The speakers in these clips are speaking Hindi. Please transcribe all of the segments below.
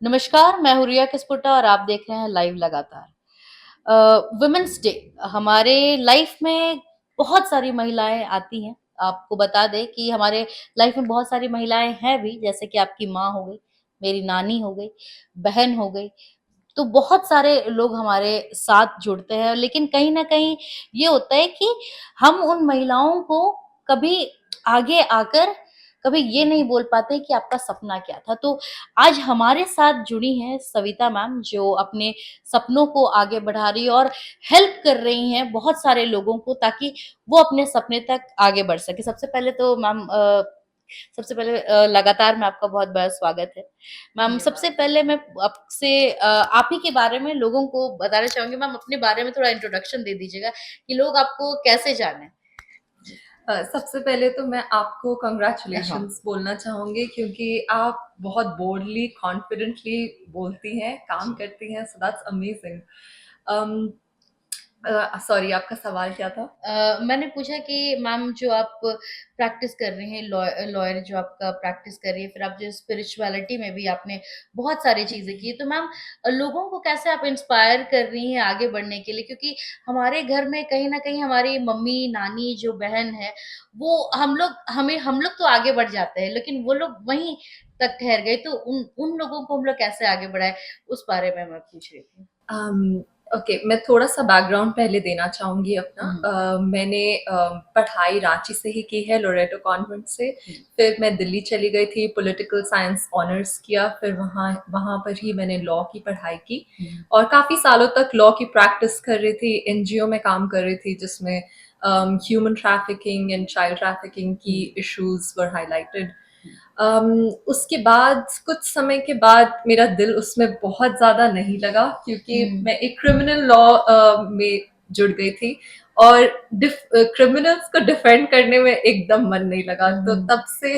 नमस्कार, मैं हूँ रिया किस्पुट्टा और आप देख रहे हैं लाइव लगातार। वुमेन्स डे हमारे लाइफ में बहुत सारी महिलाएँ आती हैं। आपको बता दें कि हमारे लाइफ में बहुत सारी महिलाएँ हैं भी, जैसे कि आपकी माँ हो गई, मेरी नानी हो गई, बहन हो गई। तो बहुत सारे लोग हमारे साथ जुड़ते हैं, लेकिन कहीं न कहीं ये होता है कि हम उन महिलाओं को कभी आगे आकर कभी ये नहीं बोल पाते कि आपका सपना क्या था। तो आज हमारे साथ जुड़ी हैं सविता मैम, जो अपने सपनों को आगे बढ़ा रही है और हेल्प कर रही हैं बहुत सारे लोगों को, ताकि वो अपने सपने तक आगे बढ़ सकें। सबसे पहले तो मैम लगातार में आपका बहुत बड़ा स्वागत है। मैम, सबसे धन्यवाद। पहले मैं आपसे आप ही के बारे में लोगों को बताना चाहूँगी। मैम, अपने बारे में थोड़ा इंट्रोडक्शन दे दीजिएगा कि लोग आपको कैसे जानें? जी। सबसे पहले तो मैं आपको हाँ। कांग्रेचुलेशंस बोलना चाहूँगी क्योंकि आप बहुत बोल्डली, कॉन्फिडेंटली बोलती हैं, काम जी। करती हैं, so that's amazing. Um, sorry आपका सवाल क्या था? मैंने पूछा कि मैम, जो आप प्रैक्टिस कर रही हैं, लॉयर जो आपका प्रैक्टिस कर रही है, फिर आप जो स्पिरिचुअलिटी में भी आपने बहुत सारी चीज़ें की। तो मैम, लोगों को कैसे आप इंस्पायर कर रही हैं आगे बढ़ने के लिए? क्योंकि हमारे घर में कहीं न कहीं हमारी मम्मी, नानी जो बहन है, वो हम लोग तो आगे बढ़ जाते हैं, लेकिन वो लोग वहीं तक ठहर गए। तो उन उन लोगों को हम लोग कैसे आगे बढ़ाएँ, उस बारे में मैं पूछ रही थी। अम, ओके, मैं थोड़ा-सा बैकग्राउंड पहले देना चाहूँगी अपना। हुँ, मैंने पढ़ाई रांची से ही की है, लोरेटो कॉन्वेंट से। जी। फिर मैं दिल्ली चली गई थी, पॉलिटिकल साइंस ऑनर्स किया, फिर वहाँ वहाँ पर ही मैंने लॉ की पढ़ाई की हुँ, और काफ़ी सालों तक लॉ की प्रैक्टिस कर रही थी, एनजीओ में काम कर रही थी जिसमें human trafficking and child trafficking की हुँ, इश्यूज़ वर हाइलाइटेड। हुँ, उसके बाद कुछ समय के बाद मेरा दिल उसमें बहुत ज़्यादा नहीं लगा क्योंकि हुँ, मैं एक क्रिमिनल लॉ में जुड़ गई थी और क्रिमिनल्स को डिफेंड करने में एकदम मन नहीं लगा। हुँ, तो हुँ। तब से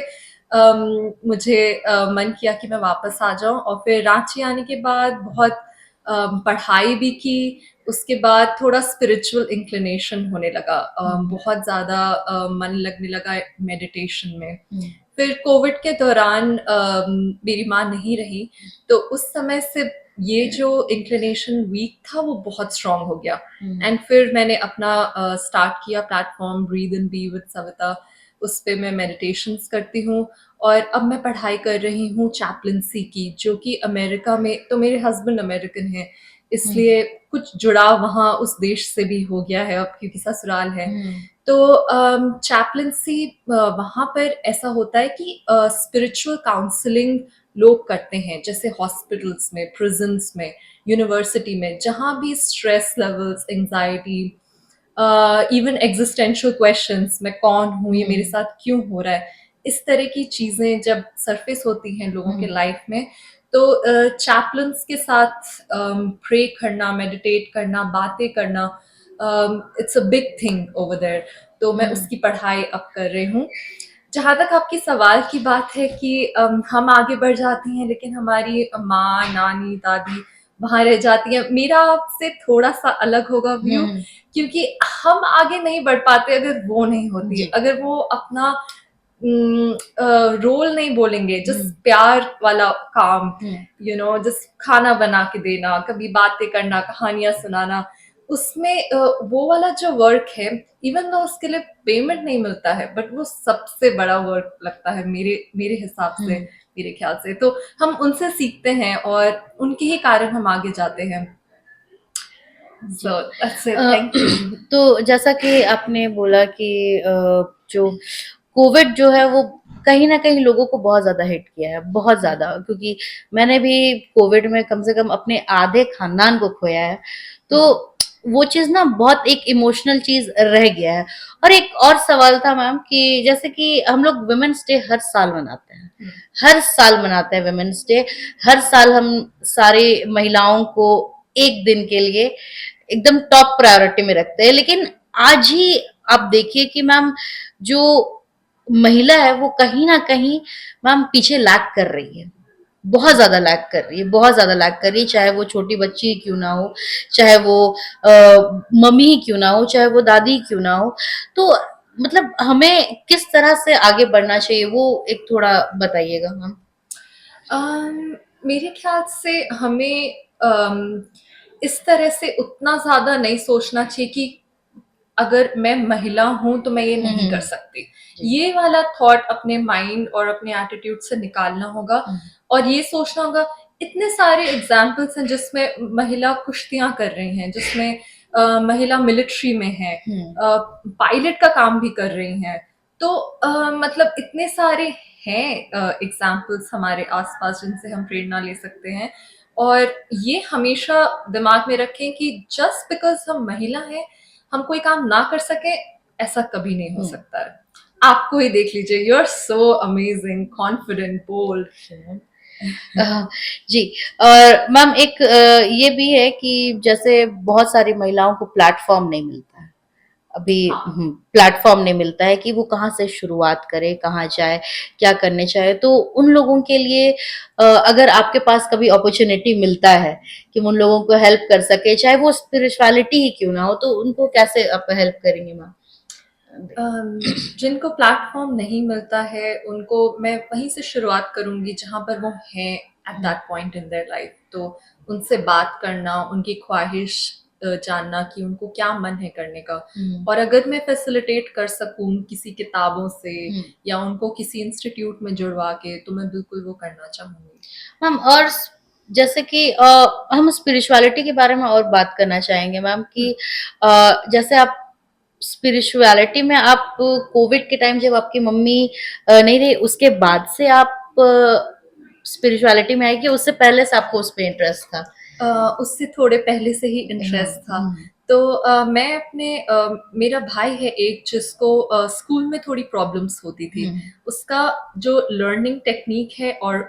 मुझे मन किया कि मैं वापस आ जाऊँ और फिर रांची आने के बाद बहुत पढ़ाई भी की। उसके बाद थोड़ा स्पिरिचुअल इंक्लिनेशन होने लगा। हुँ, बहुत ज़्यादा मन लगने लगा मेडिटेशन में। हुँ, फिर कोविड के दौरान मेरी माँ नहीं रही, तो उस समय से ये जो इंक्लिनेशन वीक था वो बहुत स्ट्रॉन्ग हो गया। हुँ, एंड फिर मैंने अपना स्टार्ट किया platform breathe and be with Savita. उस पे मैं मेडिटेशंस करती हूँ और अब मैं पढ़ाई कर रही हूँ चैपलेंसी की, जो कि अमेरिका में, तो मेरे हस्बैंड अमेरिकन हैं, हुँ, इसलिए कुछ जुड़ाव वहाँ उस देश से भी हो गया है अब क्योंकि ससुराल है। हुँ, तो चैपलेंसी वहाँ पर ऐसा होता है कि स्पिरिचुअल काउंसलिंग लोग करते हैं, जैसे हॉस्पिटल्स में, प्रिजन्स में, यूनिवर्सिटी में, जहाँ भी stress levels, anxiety, even existential questions, मैं कौन हूँ, ये मेरे हुँ, साथ क्यों हो रहा है, इस तरह की चीज़ें जब सरफेस होती हैं लोगों के हुँ, लाइफ में, तो चैपलन्स के साथ प्रे करना, मेडिटेट करना, बातें करना, it's a big thing over there. तो मैं हुँ, उसकी पढ़ाई अब कर रही हूँ। जहाँ तक आपकी सवाल की बात है कि हम आगे बढ़ जाती हैं लेकिन हमारी माँ, नानी, दादी वहाँ रह जाती हैं। मेरा आपसे थोड़ा-सा अलग होगा व्यू, हुँ, क्योंकि हम आगे नहीं बढ़ पाते अगर वो नहीं होती। जी। अगर वो अपना रोल नहीं बोलेंगे, हुँ, जस्ट प्यार वाला काम, हुँ, जस्ट खाना बना के देना, कभी बातें करना, कहानियाँ सुनाना, उसमें वो वाला जो वर्क है, इवन दो उसके लिए पेमेंट नहीं मिलता है, बट वो सबसे बड़ा वर्क लगता है मेरे मेरे हिसाब से, हुँ। मेरे ख्याल से। तो हम उनसे सीखते हैं और उनके ही कारण हम आगे जाते हैं। जी। So that's a, it, thank you. तो जैसा कि आपने बोला कि जो कोविड जो है वो कहीं न कहीं लोगों को बहुत ज़्यादा हिट किया है, बहुत ज़्यादा, क्योंकि मैंने भी कोविड में कम से कम अपने आधे खानदान को खोया है। तो वो चीज़ ना बहुत एक इमोशनल चीज़ रह गया है। और एक और सवाल था मैम कि जैसे कि हम लोग वुमेन्स डे हर साल मनाते हैं। हर साल मनाते हैं वुमेन्स डे। हर साल हम सारी महिलाओं को एक दिन के लिए एकदम टॉप प्रायोरिटी में रखते हैं, लेकिन आज ही आप देखिए कि मैम, जो महिला है वो कहीं ना कहीं मैम पीछे लैग कर रही है, बहुत ज्यादा लैग कर रही है, बहुत ज्यादा लैग कर रही है, चाहे वो छोटी बच्ची ही क्यों ना हो, चाहे वो मम्मी ही क्यों ना हो, चाहे वो दादी ही क्यों ना हो। तो मतलब हमें किस तरह से आगे बढ़ना चाहिए, वो एक थोड़ा बताइएगा मैम। मेरे ख्याल से हमें इस तरह से उतना ज़्यादा नहीं सोचना चाहिए कि अगर मैं महिला हूँ तो मैं ये हुँ, नहीं हुँ, कर हुँ। सकती। जी। ये वाला थॉट अपने माइंड और अपने एटीट्यूड से निकालना होगा हुँ, और ये सोचना होगा इतने सारे एग्ज़ाम्पल्स हैं जिसमें महिला कुश्तियाँ कर रही हैं, जिसमें महिला मिलिट्री में है, हुँ, पायलट का काम भी कर रही हैं। तो मतलब इतने सारे हैं एग्ज़ाम्पल्स हमारे आस-पास जिनसे हम प्रेरणा ले सकते हैं और ये हमेशा दिमाग में रखें कि जस्ट बिकॉज़ हम महिला हैं, हम कोई काम ना कर सकें, ऐसा कभी नहीं हो हुँ। सकता है। आपको ही देख लीजिए, you are so amazing, confident, bold. Sure. जी। और मैम एक ये भी है कि जैसे बहुत सारी महिलाओं को प्लेटफ़ॉर्म नहीं मिलता है। अभी हाँ, प्लेटफ़ॉर्म नहीं मिलता है कि वो कहाँ से शुरुआत करे, कहाँ जाए, क्या करने चाहे। तो उन लोगों के लिए अगर आपके पास कभी अपॉर्च्युनिटी मिलता है कि उन लोगों को हेल्प कर सके, चाहे वो स्पिरिचुअलिटी ही क्यों ना हो, तो उनको कैसे आप हेल्प करेंगी मैम? जिनको प्लेटफ़ॉर्म नहीं मिलता है, उनको मैं वहीं से शुरुआत करूँगी जहाँ पर वो हैं at um, that point in their life. तो उनसे बात करना, उनकी ख़्वाहिश जानना कि उनको क्या मन है करने का हुँ, और अगर मैं फ़ैसिलिटेट कर सकूँ किसी किताबों से हुँ। या उनको किसी इंस्टीट्यूट में जुड़वा के, तो मैं बिल्कुल वो करना चाहूँगी। मैम और जैसे कि हम स्पिरिचुअलिटी के बारे में और बात करना चाहेंगे मैम हुँ। कि जैसे आप स्पिरिचुअलिटी में आप कोविड के टाइम जब आपकी मम्मी नहीं रही उसके बाद से आप स्पिरिचुअलिटी में आई कि उससे पहले से आपको उस पे इंटरेस्ट था? उससे थोड़े पहले से ही हाँ, इंटरेस्ट था। तो मैं अपने मेरा भाई है एक जिसको स्कूल में थोड़ी प्रॉब्लम्स होती थी। हुँ, उसका जो लर्निंग टेक्नीक है और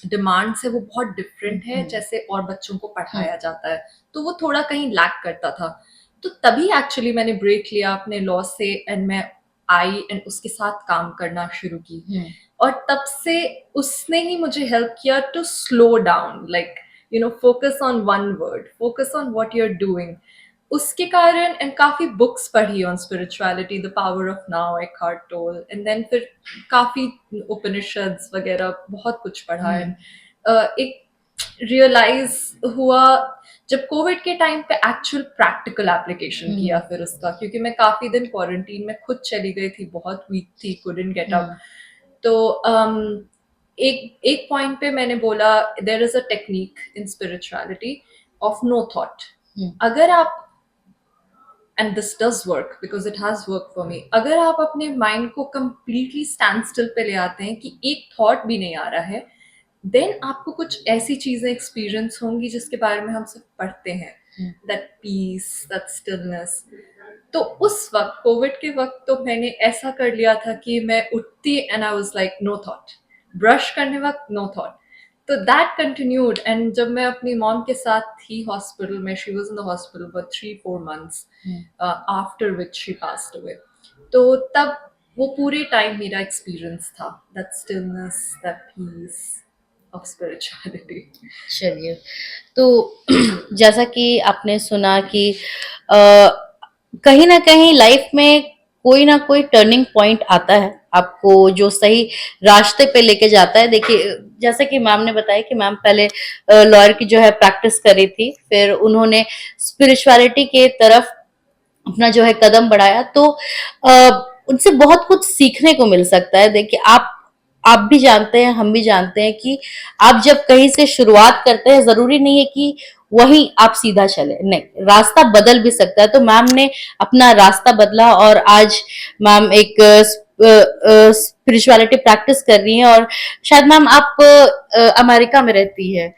डिमांड्स है वो बहुत हुँ, डिफरेंट है हुँ, जैसे और बच्चों को हुँ, पढ़ाया जाता है। तो वो थोड़ा कहीं लैक करता था। तो तभी एक्चुअली मैंने ब्रेक लिया अपने लॉ से एंड मैं आई एंड उसके साथ काम करना शुरू की। हुँ, और तब से उसने ही मुझे हेल्प किया to slow down like focus on one word, focus on what you're doing. उसके कारण एंड काफ़ी बुक्स पढ़ी on spirituality, the power of now, Eckhart Tolle and then फिर काफ़ी उपनिषद्स वगैरह बहुत कुछ पढ़ा हुँ, एंड एक रियलाइज हुआ जब कोविड के टाइम पे एक्चुअल प्रैक्टिकल एप्लीकेशन किया हुँ, फिर उसका क्योंकि मैं काफ़ी दिन क्वारंटीन में खुद चली गई थी, बहुत वीक थी, कुडंट गेट अप। हुँ, तो एक एक पॉइंट पे मैंने बोला there is a technique in spirituality of no thought. हुँ, अगर आप and this does work because it has work for me, अगर आप अपने माइंड को कंप्लीटली स्टैंड स्टिल पे ले आते हैं कि एक थॉट भी नहीं आ रहा है, देन आपको कुछ ऐसी चीजें एक्सपीरियंस होंगी जिसके बारे में हम सब पढ़ते हैं, हुँ, दैट पीस, दैट स्टिलनेस। तो उस वक्त कोविड के वक्त तो मैंने ऐसा कर लिया था कि मैं उठती and I was like no thought, brush करने वक्त नो थॉट। तो दैट कंटिन्यूड एंड जब मैं अपनी मॉम के साथ थी हॉस्पिटल में, she was in the hospital for 3-4 months um. After which she passed away. तो तब वो पूरे टाइम मेरा एक्सपीरियंस था, that stillness, that peace of spirituality. चलिए, तो जैसा कि आपने सुना कि अ, कहीं न कहीं लाइफ में कोई ना कोई टर्निंग पॉइंट आता है, आपको जो सही रास्ते पे लेके जाता है। देखिए, जैसे कि मैम ने बताया कि मैम पहले लॉयर की जो है प्रैक्टिस करी थी, फिर उन्होंने स्पिरिचुअलिटी के तरफ अपना जो है कदम बढ़ाया तो उनसे बहुत कुछ सीखने को मिल सकता है। देखिए आप भी जानते हैं, हम भी जानते हैं कि आप जब कहीं से शुरुआत करते हैं जरूरी नहीं है कि वही आप सीधा चले, नहीं, रास्ता बदल भी सकता है। तो मैम ने अपना रास्ता बदला और आज मैम एक स्पिरिचुअलिटी प्रैक्टिस कर रही हैं और शायद मैम आप अमेरिका में रहती है।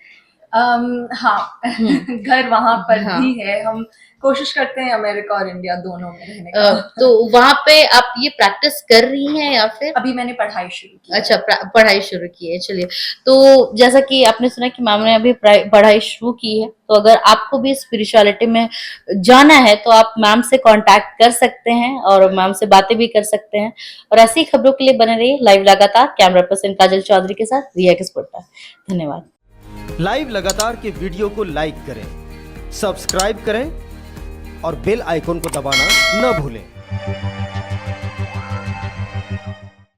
हाँ। हम्म। घर वहां पर हाँ। भी है, हम कोशिश करते हैं अमेरिका और इंडिया दोनों में रहने अ, का। तो वहाँ पे आप ये प्रैक्टिस कर रही हैं या फिर? अभी मैंने पढ़ाई शुरू की अच्छा, है। पढ़ाई शुरू की है, चलिए। तो जैसा कि आपने सुना कि मैम ने अभी पढ़ाई शुरू की है, तो अगर आपको भी स्पिरिचुअलिटी में जाना है तो आप मैम से कांटेक्ट कर सकते हैं और मैम से बातें भी कर सकते हैं। और ऐसी खबरों के लिए बने रहिए लाइव लगातार। कैमरा पर्सन काजल चौधरी के साथ रिया किस्पोट्टा। धन्यवाद। लाइव लगातार के वीडियो को लाइक करें, सब्सक्राइब करें और बेल आइकॉन को दबाना न भूलें।